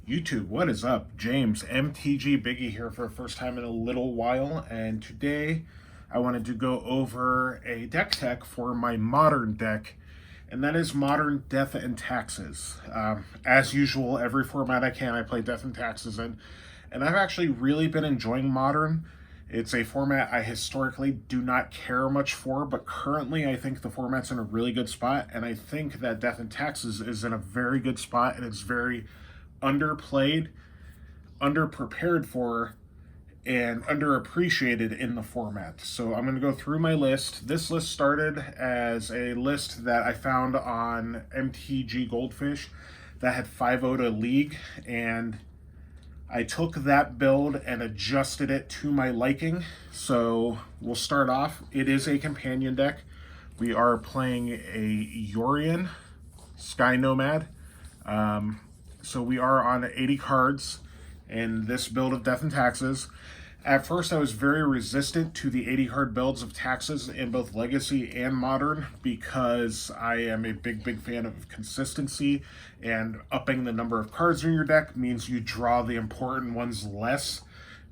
YouTube, what is up? James, MTG Biggie here for the first time in a little while, and today I wanted to go over a deck tech for my modern deck, and that is Modern Death and Taxes. As usual, every format I can, I play Death and Taxes in, and I've actually really been enjoying Modern. It's a format I historically do not care much for, but currently I think the format's in a really good spot, and I think that Death and Taxes is in a very good spot, and it's very underplayed, underprepared for, and underappreciated in the format. So I'm going to go through my list. This list started as a list that I found on MTG Goldfish that had 5-0 to League, and I took that build and adjusted it to my liking. So we'll start off. It is a companion deck. We are playing a Yorian Sky Nomad. So we are on 80 cards in this build of Death and Taxes. At first, I was very resistant to the 80 card builds of Taxes in both Legacy and Modern because I am a big fan of consistency, and upping the number of cards in your deck means you draw the important ones less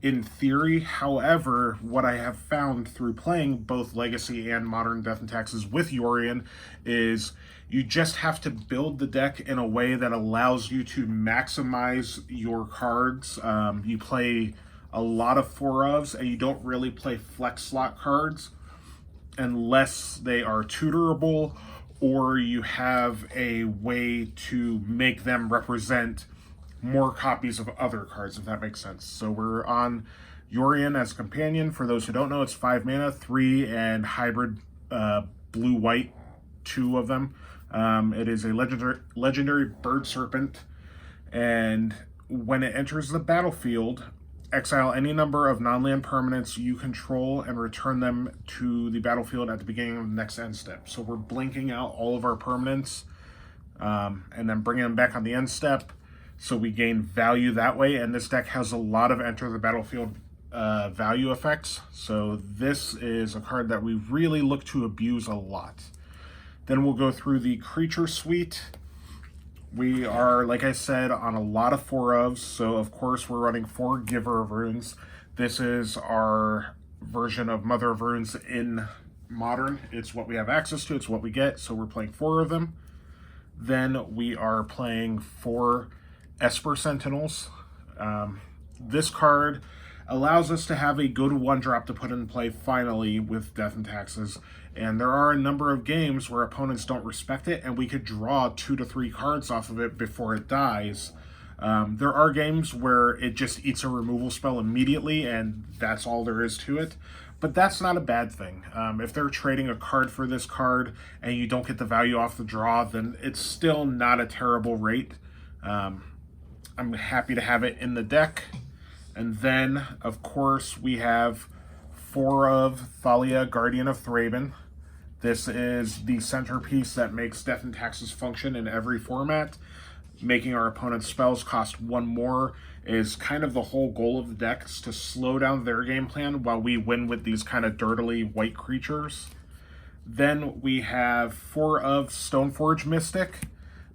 in theory. However, what I have found through playing both Legacy and Modern Death and Taxes with Yorian is you just have to build the deck in a way that allows you to maximize your cards. You play a lot of 4-ofs, and you don't really play flex slot cards unless they are tutorable or you have a way to make them represent more copies of other cards, if that makes sense. So we're on Yorian as a companion. For those who don't know, it's 5 mana, 3 and hybrid blue-white, 2 of them. It is a legendary bird serpent, and when it enters the battlefield, exile any number of non-land permanents you control and return them to the battlefield at the beginning of the next end step. So we're blinking out all of our permanents and then bringing them back on the end step, so we gain value that way. And this deck has a lot of enter the battlefield value effects, so this is a card that we really look to abuse a lot. Then we'll go through the creature suite. We are, like I said, on a lot of 4-ofs, so of course we're running 4 Giver of Runes. This is our version of Mother of Runes in Modern. It's what we have access to, it's what we get, so we're playing 4 of them. Then we are playing 4 Esper Sentinels. This card allows us to have a good 1-drop to put in play finally with Death and Taxes. And there are a number of games where opponents don't respect it, and we could draw 2 to 3 cards off of it before it dies. There are games where it just eats a removal spell immediately, and that's all there is to it. But that's not a bad thing. If they're trading a card for this card and you don't get the value off the draw, then it's still not a terrible rate. I'm happy to have it in the deck. And then, of course, we have 4 of Thalia, Guardian of Thraben. This is the centerpiece that makes Death and Taxes function in every format. Making our opponent's spells cost 1 more is kind of the whole goal of the deck, is to slow down their game plan while we win with these kind of dirtily white creatures. Then we have 4 of Stoneforge Mystic.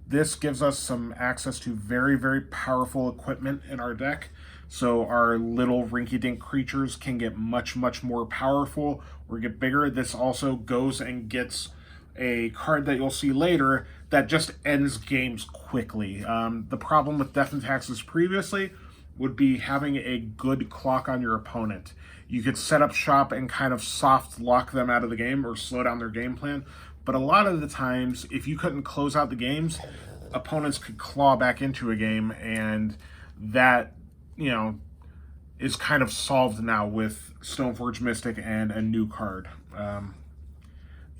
This gives us some access to very powerful equipment in our deck. So our little rinky-dink creatures can get much more powerful or get bigger. This also goes and gets a card that you'll see later that just ends games quickly. The problem with Death and Taxes previously would be having a good clock on your opponent. You could set up shop and kind of soft lock them out of the game or slow down their game plan. But a lot of the times, if you couldn't close out the games, opponents could claw back into a game, and that, you know, is kind of solved now with Stoneforge Mystic and a new card.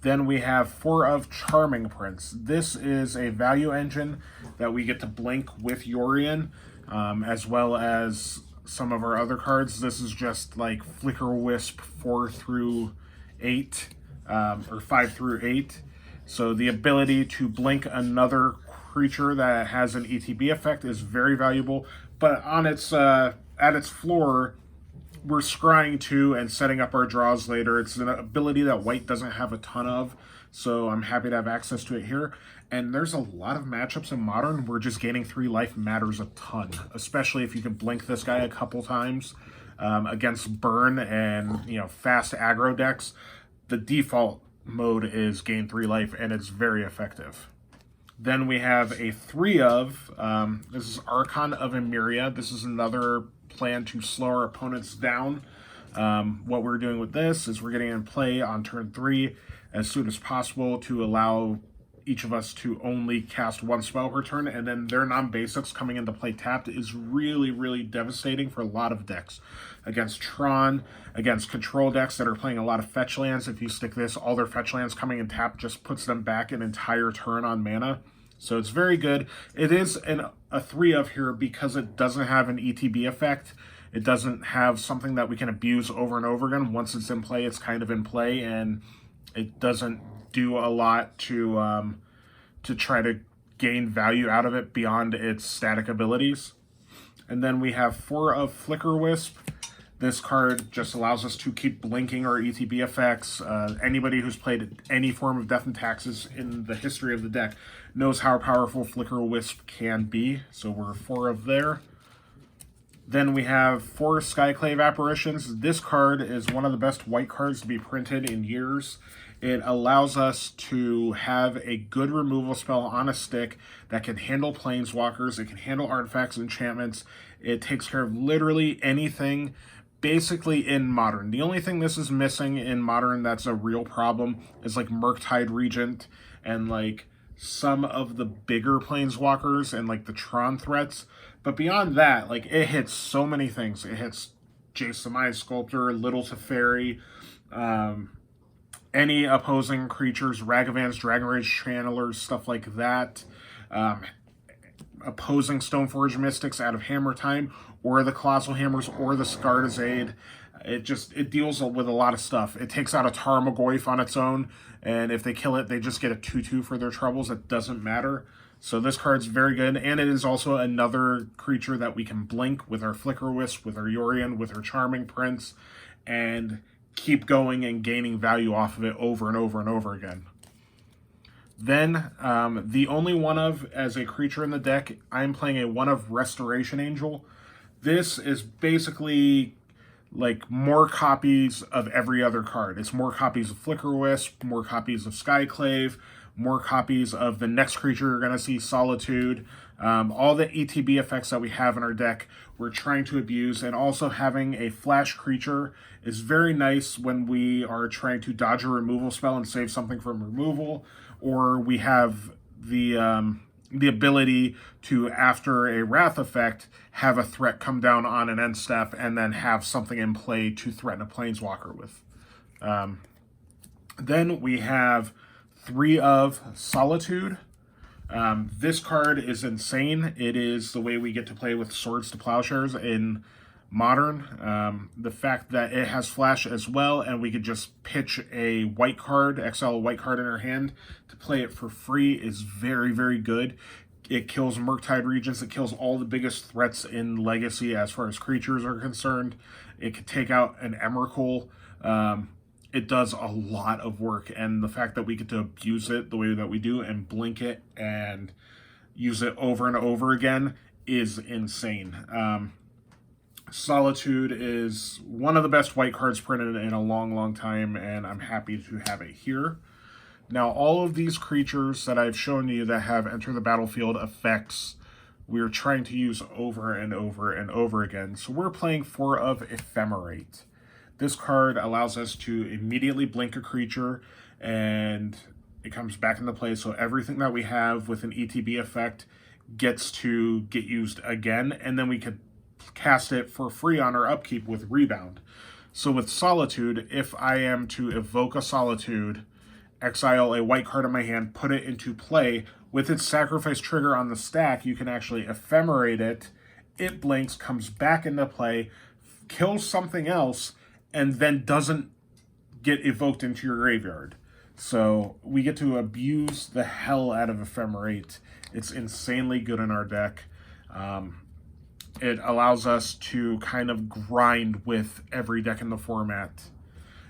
Then we have 4 of Charming Prince. This is a value engine that we get to blink with Yorian, as well as some of our other cards. This is just like Flickerwisp 4 through 8, or 5 through 8. So the ability to blink another creature that has an ETB effect is very valuable, but on its at its floor, we're scrying 2 and setting up our draws later. It's an ability that white doesn't have a ton of, so I'm happy to have access to it here. And there's a lot of matchups in Modern where just gaining 3 life matters a ton, especially if you can blink this guy a couple times against burn and, you know, fast aggro decks. The default mode is gain 3 life, and it's very effective. Then we have a 3 of, this is Archon of Emeria. This is another plan to slow our opponents down. What we're doing with this is we're getting in play on turn 3 as soon as possible to allow each of us to only cast 1 spell per turn, and then their non-basics coming into play tapped is really, really devastating for a lot of decks. Against Tron, against control decks that are playing a lot of fetch lands, if you stick this, all their fetch lands coming in tapped just puts them back an entire turn on mana. So it's very good. It is a 3 of here because it doesn't have an ETB effect. It doesn't have something that we can abuse over and over again. Once it's in play, it's kind of in play, and it doesn't do a lot to try to gain value out of it beyond its static abilities. And then we have 4 of Flickerwisp. This card just allows us to keep blinking our ETB effects. Anybody who's played any form of Death and Taxes in the history of the deck knows how powerful Flickerwisp can be. So we're 4 of there. Then we have 4 Skyclave Apparitions. This card is one of the best white cards to be printed in years. It allows us to have a good removal spell on a stick that can handle planeswalkers. It can handle artifacts, enchantments. It takes care of literally anything basically in Modern. The only thing this is missing in Modern that's a real problem is like Murktide Regent and like some of the bigger planeswalkers and like the Tron threats. But beyond that, like it hits so many things. It hits Jace the Mind Sculptor, Little Teferi, any opposing creatures, Ragavans, Dragon Rage Channelers, stuff like that. Opposing Stoneforge Mystics out of Hammer Time, or the Colossal Hammers, or the Scarta's Aid. It deals with a lot of stuff. It takes out a Tarmogoyf on its own, and if they kill it, they just get a 2/2 for their troubles. It doesn't matter. So this card's very good, and it is also another creature that we can blink with our Flickerwisp, with our Yorian, with our Charming Prince, and keep going and gaining value off of it over and over and over again. Then, the only 1 of as a creature in the deck, I'm playing a 1 of Restoration Angel. This is basically like more copies of every other card. It's more copies of Flickerwisp, more copies of Skyclave, more copies of the next creature you're going to see, Solitude. All the ETB effects that we have in our deck, we're trying to abuse, and also having a flash creature is very nice when we are trying to dodge a removal spell and save something from removal, or we have the ability to, after a Wrath effect, have a threat come down on an end step and then have something in play to threaten a Planeswalker with. Then we have 3 of Solitude. This card is insane. It is the way we get to play with Swords to Plowshares in Modern. The fact that it has flash as well, and we could just pitch a white card, exile a white card in our hand to play it for free, is very, very good. It kills Murktide Regents. It kills all the biggest threats in Legacy as far as creatures are concerned. It could take out an Emrakul. It does a lot of work, and the fact that we get to abuse it the way that we do and blink it and use it over and over again is insane. Solitude is one of the best white cards printed in a long, long time, and I'm happy to have it here. Now, all of these creatures that I've shown you that have Enter the Battlefield effects, we're trying to use over and over and over again. So we're playing 4 of Ephemerate. This card allows us to immediately blink a creature, and it comes back into play. So everything that we have with an ETB effect gets to get used again, and then we could cast it for free on our upkeep with Rebound. So with Solitude, if I am to evoke a Solitude, exile a white card in my hand, put it into play, with its sacrifice trigger on the stack, you can actually ephemerate it. It blinks, comes back into play, kills something else, and then doesn't get evoked into your graveyard. So we get to abuse the hell out of Ephemerate. It's insanely good in our deck. It allows us to kind of grind with every deck in the format.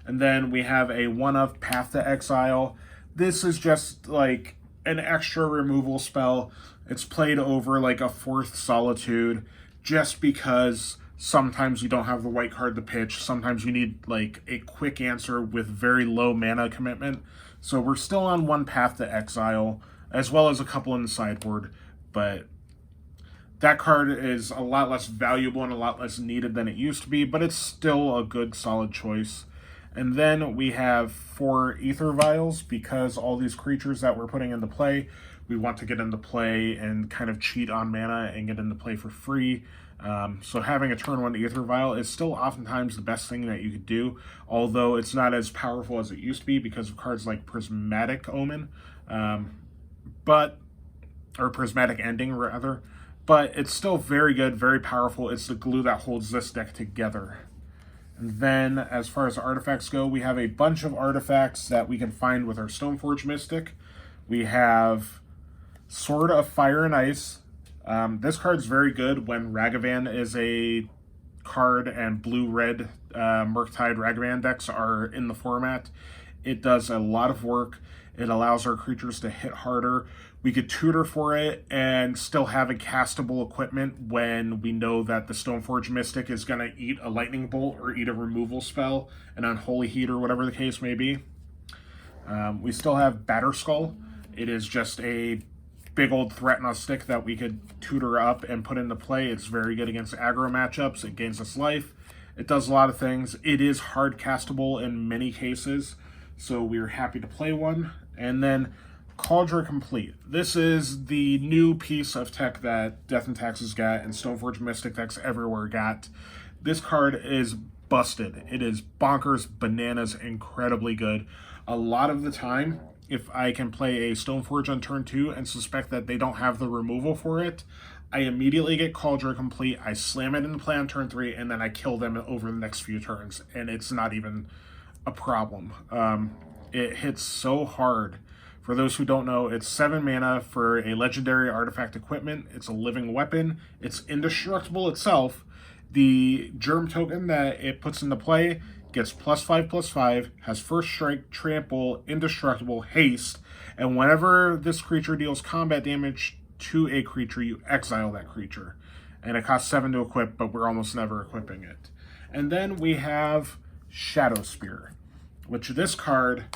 And then we have a 1 of Path to Exile. This is just like an extra removal spell. It's played over like a 4th solitude just because sometimes you don't have the white card to pitch. Sometimes you need like a quick answer with very low mana commitment. So we're still on one path to exile, as well as a couple in the sideboard, but that card is a lot less valuable and a lot less needed than it used to be, but it's still a good solid choice. And then we have 4 ether vials, because all these creatures that we're putting into play, we want to get into play and kind of cheat on mana and get into play for free. So having a turn 1 ether vial is still oftentimes the best thing that you could do, although it's not as powerful as it used to be because of cards like Prismatic Omen, or Prismatic Ending rather. But it's still very good, very powerful. It's the glue that holds this deck together. And then, as far as artifacts go, we have a bunch of artifacts that we can find with our Stoneforge Mystic. We have Sword of Fire and Ice. This card's very good when Ragavan is a card and blue-red Murktide Ragavan decks are in the format. It does a lot of work. It allows our creatures to hit harder. We could tutor for it and still have a castable equipment when we know that the Stoneforge Mystic is going to eat a lightning bolt or eat a removal spell, an unholy heat or whatever the case may be. We still have Batterskull. It is just a big old threat on a stick that we could tutor up and put into play. It's very good against aggro matchups. It gains us life. It does a lot of things. It is hard castable in many cases, so we're happy to play one. And then Kaldra Complete. This is the new piece of tech that Death and Taxes got and Stoneforge Mystic decks everywhere got. This card is busted. It is bonkers, bananas, incredibly good. A lot of the time, if I can play a Stoneforge on turn 2 and suspect that they don't have the removal for it, I immediately get Kaldra Complete, I slam it into play on turn 3, and then I kill them over the next few turns, and it's not even a problem. It hits so hard. For those who don't know, it's 7 mana for a legendary artifact equipment. It's a living weapon. It's indestructible itself. The germ token that it puts into play gets +5/+5, has first strike, trample, indestructible, haste, and whenever this creature deals combat damage to a creature, you exile that creature. And it costs 7 to equip, but we're almost never equipping it. And then we have Shadowspear, which this card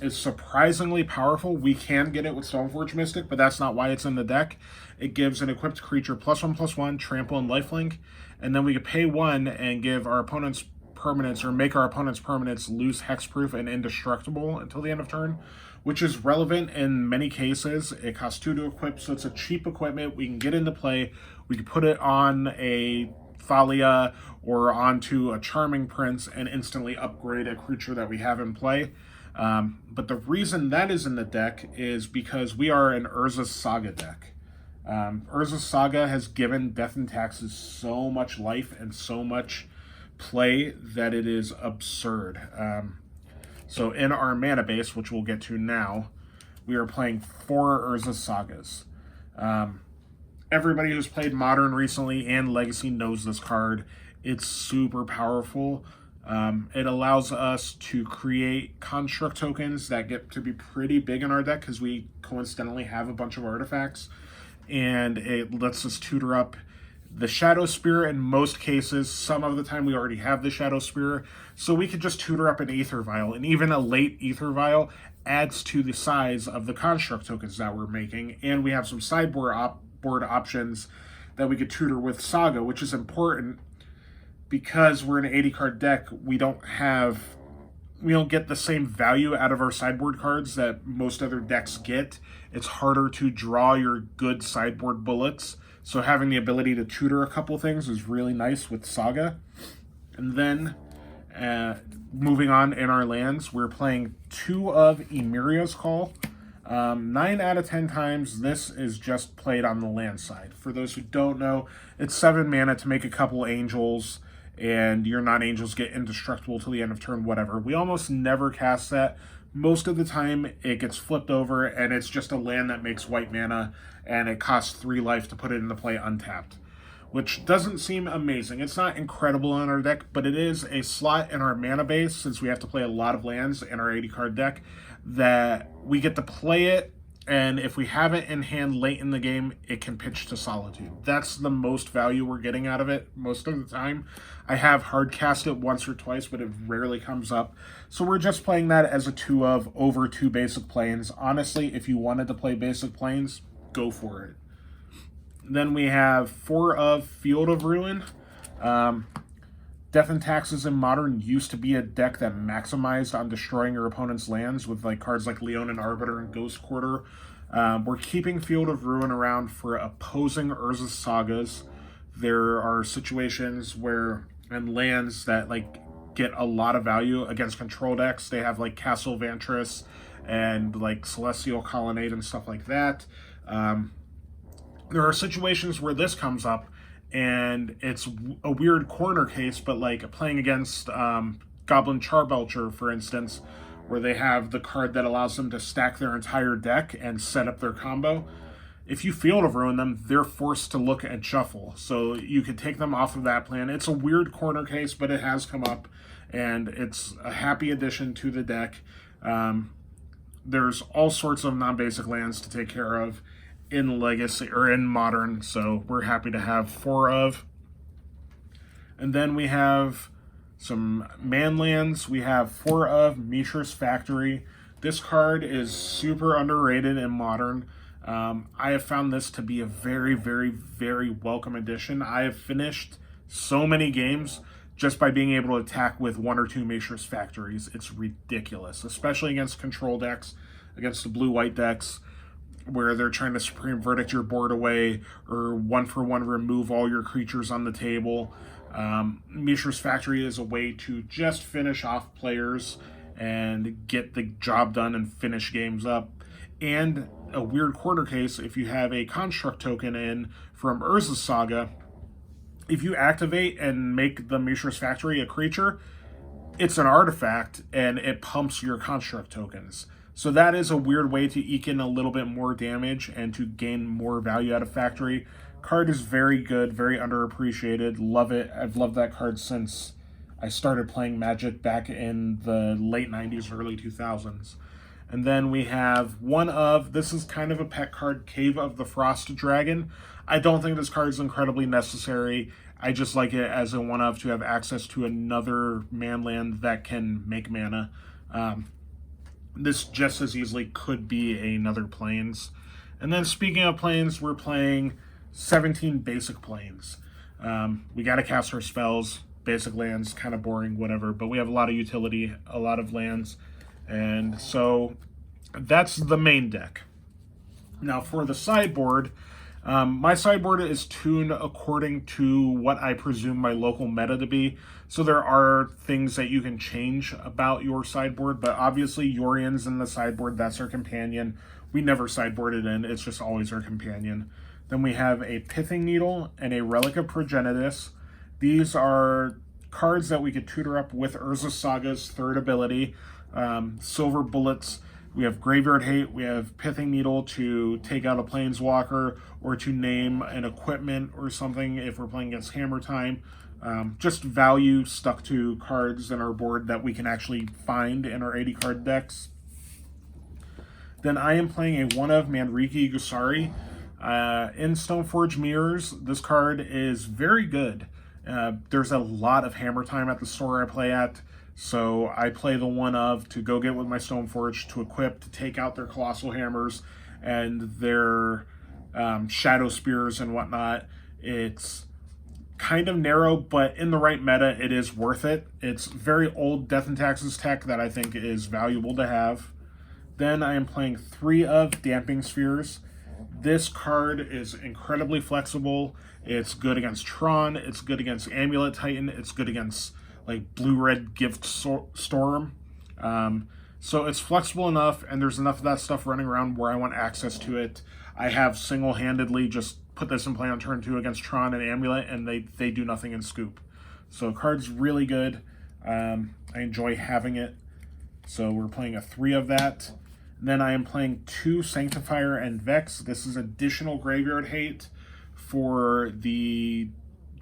is surprisingly powerful. We can get it with Stoneforge Mystic, but that's not why it's in the deck. It gives an equipped creature +1/+1, trample, and lifelink, and then we could pay 1 and give our opponent's permanents, or make our opponent's permanents lose hexproof and indestructible until the end of turn, which is relevant in many cases. It costs 2 to equip, so it's a cheap equipment. We can get into play. We can put it on a Thalia or onto a Charming Prince and instantly upgrade a creature that we have in play. But the reason that is in the deck is because we are an Urza Saga deck. Urza Saga has given Death and Taxes so much life and so much play that it is absurd. So in our mana base, which we'll get to now, we are playing 4 Urza Sagas. Everybody who's played Modern recently and Legacy knows this card. It's super powerful. It allows us to create construct tokens that get to be pretty big in our deck because we coincidentally have a bunch of artifacts, and it lets us tutor up the Shadowspear in most cases. Some of the time we already have the Shadowspear, so we could just tutor up an Aether Vial, and even a late Aether Vial adds to the size of the construct tokens that we're making, and we have some sideboard options that we could tutor with Saga, which is important because we're an 80 card deck. We don't get the same value out of our sideboard cards that most other decks get. It's harder to draw your good sideboard bullets, so having the ability to tutor a couple things is really nice with Saga. And then moving on in our lands, we're playing 2 of Emeria's Call. 9 out of 10 times this is just played on the land side. For those who don't know, it's 7 mana to make a couple angels, and your non-angels get indestructible till the end of turn, whatever. We almost never cast that. Most of the time it gets flipped over and it's just a land that makes white mana, and it costs 3 life to put it into play untapped. which doesn't seem amazing. It's not incredible in our deck, but it is a slot in our mana base, since we have to play a lot of lands in our 80-card deck, that we get to play it, and if we have it in hand late in the game, it can pitch to Solitude. That's the most value we're getting out of it most of the time. I have hard cast it once or twice, but it rarely comes up. So we're just playing that as a 2 of over 2 basic planes. Honestly, if you wanted to play basic planes, go for it. Then we have 4 of Field of Ruin. Death and Taxes in Modern used to be a deck that maximized on destroying your opponent's lands with like cards like Leonin Arbiter and Ghost Quarter. We're keeping Field of Ruin around for opposing Urza sagas. There are situations where, and lands that like get a lot of value against control decks. They have like Castle Vantress and like Celestial Colonnade and stuff like that. There are situations where this comes up, and it's a weird corner case, but like playing against Goblin Charbelcher, for instance, where they have the card that allows them to stack their entire deck and set up their combo. If you Field of Ruin them, they're forced to look and shuffle. So you could take them off of that plan. It's a weird corner case, but it has come up, and it's a happy addition to the deck. There's all sorts of non-basic lands to take care of in Legacy or in Modern, so we're happy to have 4 of. And then we have some man lands. We have 4 of Mishra's Factory. This card is super underrated in Modern. I have found this to be a very, very, very welcome addition. I have finished so many games just by being able to attack with 1 or 2 Mishra's Factories. It's ridiculous, especially against control decks, against the blue-white decks, where they're trying to Supreme Verdict your board away or 1-for-1 remove all your creatures on the table. Mishra's Factory is a way to just finish off players and get the job done and finish games up. And a weird quarter case, if you have a construct token in from Urza's Saga, if you activate and make the Mishra's Factory a creature, it's an artifact and it pumps your construct tokens. So that is a weird way to eke in a little bit more damage and to gain more value out of Factory. Card is very good, very underappreciated. Love it. I've loved that card since I started playing Magic back in the late 90s, early 2000s. And then we have 1 of, this is kind of a pet card, Cave of the Frost Dragon. I don't think this card is incredibly necessary. I just like it as a 1 of to have access to another manland that can make mana. This just as easily could be another plains. And then speaking of plains, we're playing 17 basic plains. We got to cast our spells, basic lands, kind of boring, whatever, but we have a lot of utility, a lot of lands, and so that's the main deck. Now for the sideboard, my sideboard is tuned according to what I presume my local meta to be. So there are things that you can change about your sideboard, but obviously Yorion's in the sideboard. That's our companion. We never sideboard it in. It's just always our companion. Then we have a Pithing Needle and a Relic of Progenitus. These are cards that we could tutor up with Urza Saga's 3rd ability. Silver Bullets. We have Graveyard Hate, we have Pithing Needle to take out a Planeswalker or to name an equipment or something if we're playing against Hammer Time. Just value stuck to cards in our board that we can actually find in our 80-card decks. Then I am playing a 1 of Manriki Gusari. In Stoneforge Mirrors, this card is very good. There's a lot of Hammer Time at the store I play at. So I play the 1 of to go get with my Stoneforge to equip to take out their Colossal Hammers and their Shadow Spears and whatnot. It's kind of narrow, but in the right meta, it is worth it. It's very old Death and Taxes tech that I think is valuable to have. Then I am playing 3 of Damping Spheres. This card is incredibly flexible. It's good against Tron. It's good against Amulet Titan. It's good against like blue-red Gift Storm. So it's flexible enough, and there's enough of that stuff running around where I want access to it. I have single-handedly just put this in play on turn 2 against Tron and Amulet, and they do nothing in Scoop. So card's really good. I enjoy having it. So we're playing a 3 of that. And then I am playing 2 Sanctifier en-vec. This is additional Graveyard Hate for the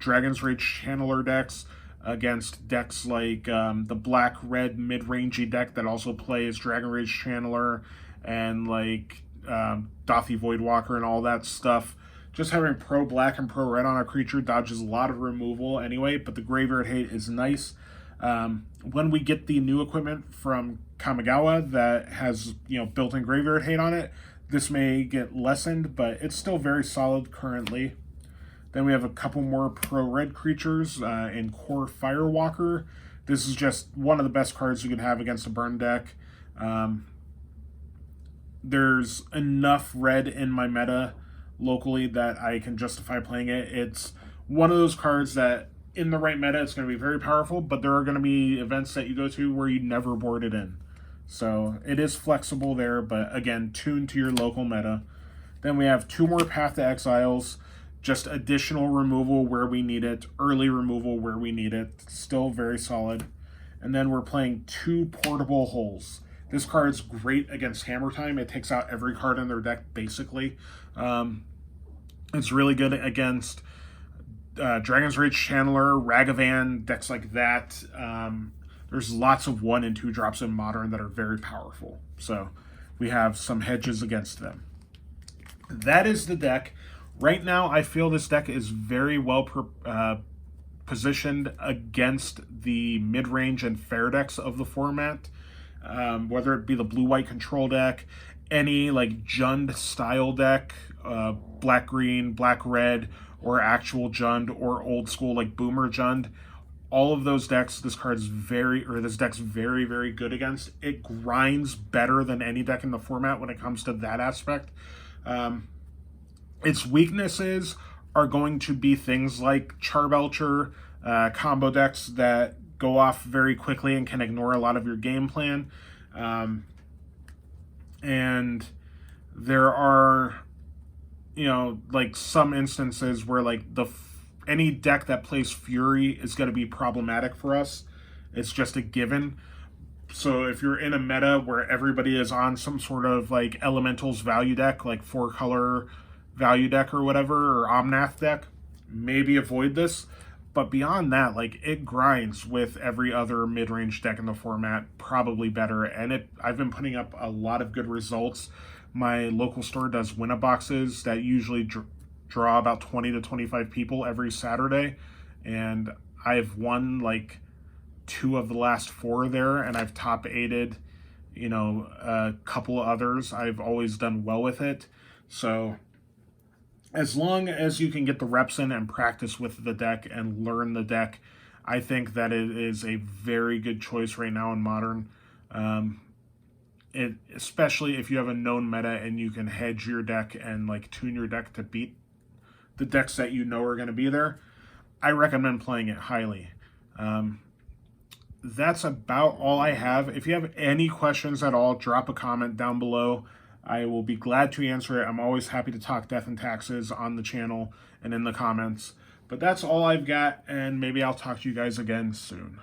Dragon's Rage Channeler decks against decks like the black-red mid-rangey deck that also plays Dragon Rage Channeler and like Dothy Voidwalker and all that stuff. Just having pro-black and pro-red on a creature dodges a lot of removal anyway, but the Graveyard Hate is nice. When we get the new equipment from Kamigawa that has, built-in Graveyard Hate on it, this may get lessened, but it's still very solid currently. Then we have a couple more pro-red creatures in Core Firewalker. This is just one of the best cards you can have against a burn deck. There's enough red in my meta locally that I can justify playing it. It's one of those cards that in the right meta it's going to be very powerful, but there are going to be events that you go to where you never board it in. So it is flexible there, but again, tuned to your local meta. Then we have 2 more Path to Exiles, just additional removal where we need it, early removal where we need it, still very solid. And then we're playing 2 Portable Holes. This card's great against Hammer Time. It takes out every card in their deck, basically. It's really good against Dragon's Rage Channeler, Ragavan, decks like that. There's lots of 1 and 2 drops in Modern that are very powerful. So we have some hedges against them. That is the deck. Right now, I feel this deck is very well positioned against the mid-range and fair decks of the format. Whether it be the blue-white control deck, any like Jund style deck, black-green, black-red, or actual Jund, or old school like Boomer Jund. All of those decks, this deck's very, very good against. It grinds better than any deck in the format when it comes to that aspect. Its weaknesses are going to be things like Charbelcher, combo decks that go off very quickly and can ignore a lot of your game plan. And there are, like some instances where like any deck that plays Fury is going to be problematic for us. It's just a given. So if you're in a meta where everybody is on some sort of like Elementals value deck, like 4-color value deck or whatever, or Omnath deck, maybe avoid this. But beyond that, like, it grinds with every other mid-range deck in the format, probably better. And I've been putting up a lot of good results. My local store does win-a-boxes that usually draw about 20 to 25 people every Saturday. And I've won, like, 2 of the last 4 there, and I've top-8'd, a couple others. I've always done well with it. So as long as you can get the reps in and practice with the deck and learn the deck, I think that it is a very good choice right now in Modern. Especially if you have a known meta and you can hedge your deck and like tune your deck to beat the decks that you know are going to be there. I recommend playing it highly. That's about all I have. If you have any questions at all, drop a comment down below. I will be glad to answer it. I'm always happy to talk death and taxes on the channel and in the comments. But that's all I've got, and maybe I'll talk to you guys again soon.